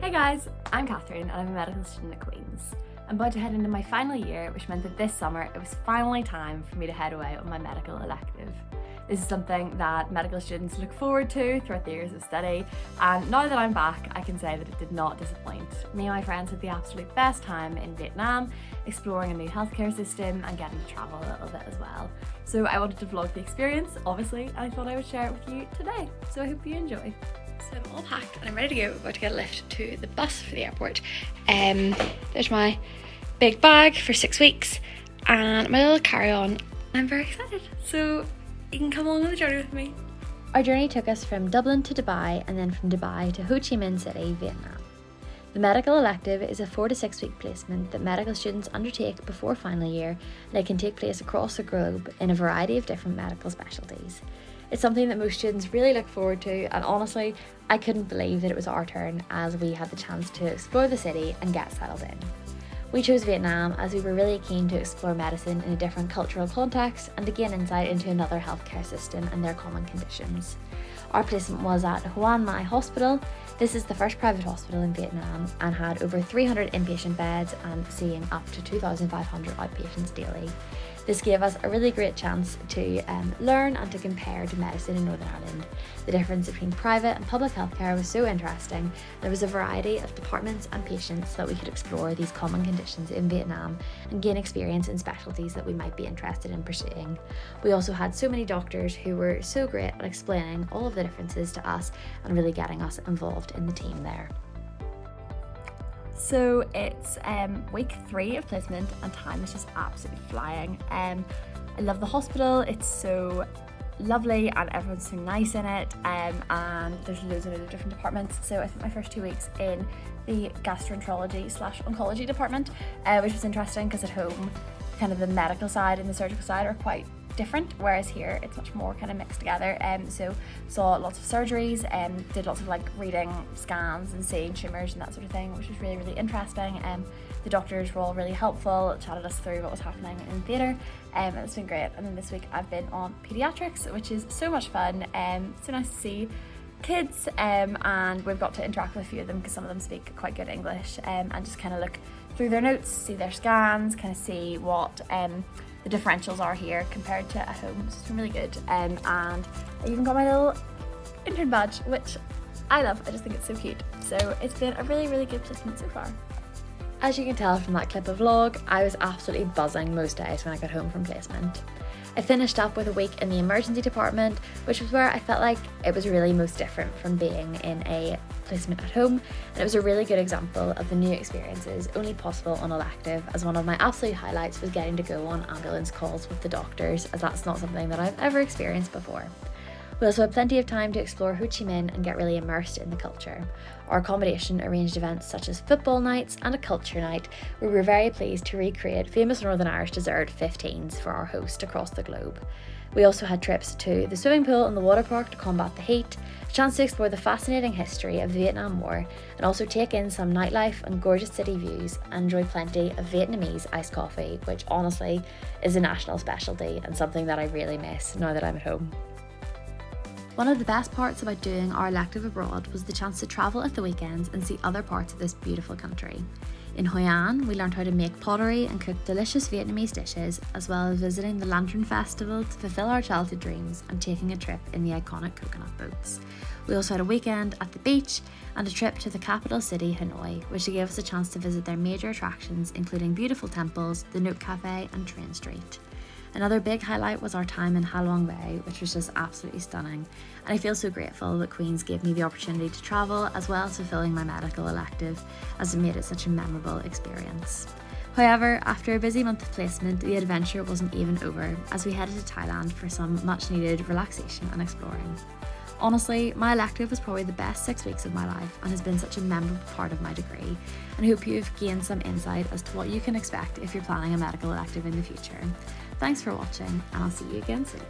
Hey guys, I'm Kathryn and I'm a medical student at Queen's. I'm about to head into my final year, which meant that this summer it was finally time for me to head away on my medical elective. This is something that medical students look forward to throughout the years of study, and now that I'm back, I can say that it did not disappoint. Me and my friends had the absolute best time in Vietnam, exploring a new healthcare system and getting to travel a little bit as well. So I wanted to vlog the experience, obviously, and I thought I would share it with you today. So I hope you enjoy. So I'm all packed and I'm ready to go. I'm about to get a lift to the bus for the airport. There's my big bag for 6 weeks and my little carry-on. I'm very excited, so you can come along on the journey with me. Our journey took us from Dublin to Dubai and then from Dubai to Ho Chi Minh City, Vietnam. The medical elective is a 4 to 6 week placement that medical students undertake before final year, and it can take place across the globe in a variety of different medical specialties. It's something that most students really look forward to, and honestly, I couldn't believe that it was our turn as we had the chance to explore the city and get settled in. We chose Vietnam as we were really keen to explore medicine in a different cultural context and to gain insight into another healthcare system and their common conditions. Our placement was at Huan Mai Hospital. This is the first private hospital in Vietnam and had over 300 inpatient beds and seeing up to 2,500 outpatients daily. This gave us a really great chance to learn and to compare to medicine in Northern Ireland. The difference between private and public healthcare was so interesting. There was a variety of departments and patients so that we could explore these common conditions in Vietnam and gain experience in specialties that we might be interested in pursuing. We also had so many doctors who were so great at explaining all of the differences to us and really getting us involved in the team there. So it's week 3 of placement and time is just absolutely flying. I love the hospital, it's so lovely and everyone's so nice in it, and there's loads of different departments. So I spent my first 2 weeks in the gastroenterology/oncology department, which was interesting because at home kind of the medical side and the surgical side are quite different, whereas here it's much more kind of mixed together. So saw lots of surgeries and did lots of like reading scans and seeing tumours and that sort of thing, which was really, really interesting. The doctors were all really helpful, chatted us through what was happening in theatre, and it's been great. And then this week I've been on paediatrics, which is so much fun. So nice to see kids, and we've got to interact with a few of them because some of them speak quite good English, and just kind of look through their notes, see their scans, kind of see what the differentials are here compared to at home. So it's been really good, and I even got my little intern badge, which I love. I just think it's so cute. So it's been a really, really good placement so far. As you can tell from that clip of vlog, I was absolutely buzzing most days when I got home from placement. I finished up with a week in the emergency department, which was where I felt like it was really most different from being in a placement at home, and it was a really good example of the new experiences only possible on elective, as one of my absolute highlights was getting to go on ambulance calls with the doctors, as that's not something that I've ever experienced before. We also had plenty of time to explore Ho Chi Minh and get really immersed in the culture. Our accommodation arranged events such as football nights and a culture night, where we were very pleased to recreate famous Northern Irish dessert 15s for our host across the globe. We also had trips to the swimming pool and the water park to combat the heat, a chance to explore the fascinating history of the Vietnam War, and also take in some nightlife and gorgeous city views and enjoy plenty of Vietnamese iced coffee, which honestly is a national specialty and something that I really miss now that I'm at home. One of the best parts about doing our elective abroad was the chance to travel at the weekends and see other parts of this beautiful country. In Hoi An, we learned how to make pottery and cook delicious Vietnamese dishes, as well as visiting the Lantern Festival to fulfill our childhood dreams and taking a trip in the iconic coconut boats. We also had a weekend at the beach and a trip to the capital city, Hanoi, which gave us a chance to visit their major attractions, including beautiful temples, the Nook Cafe and Train Street. Another big highlight was our time in Ha Long Bay, which was just absolutely stunning, and I feel so grateful that Queen's gave me the opportunity to travel as well as fulfilling my medical elective, as it made it such a memorable experience. However, after a busy month of placement, the adventure wasn't even over, as we headed to Thailand for some much needed relaxation and exploring. Honestly, my elective was probably the best 6 weeks of my life and has been such a memorable part of my degree, and I hope you've gained some insight as to what you can expect if you're planning a medical elective in the future. Thanks for watching, and I'll see you again soon.